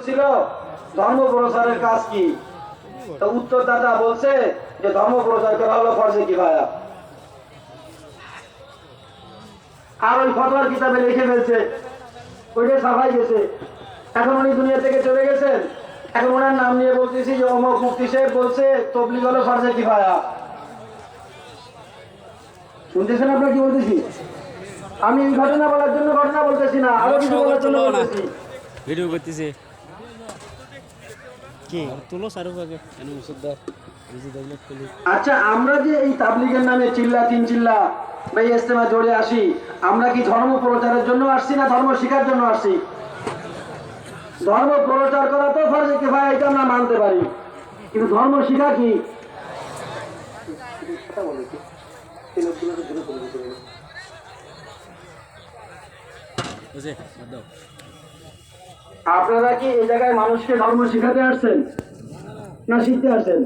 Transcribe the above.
ছিল ধর্ম প্রচারের কাজ কি? তো উত্তরদাতা বলছে যে ধর্ম প্রচার করা হলো ফরজে কিফায়া। আর ওই ফতোয়ার কিতাবে লিখে ফেলছে, ওইটা ছাপাই গেছে। এখন উনি দুনিয়া থেকে চলে গেছেন, এখন ওনার নাম নিয়ে বলতেছি যে অমুক মুফতি সাহেব বলছে তবলিগ হলো ফরজে কিফায়া। শুনতেছেন আপনার কি বলতেছি? আমি এই ঘটনা বলার জন্য ঘটনা বলতেছি না, আরো কিছু বলার জন্য বলতেছি। ভিডিও করতেছে কি তুলো সারু আগে এনে মুসদ্দার বুঝি দেখলে তুলি। আচ্ছা, আমরা যে এই তাবলিগের নামে চিল্লা তিন চিল্লা বা এই ইজতেমা জড়ে আসি, আমরা কি ধর্ম প্রচারের জন্য আসছি না ধর্ম শিখার জন্য আসছি? ধর্ম প্রচার করা তো ফরজে কিফায়া, এটা আমরা মানতে পারি, কিন্তু ধর্ম শিখা কি? বুঝে বাদ দাও। আপনারা কি এই জায়গায় মানুষকে ধর্ম শিখাতে আসছেন না শিখতে আসছেন?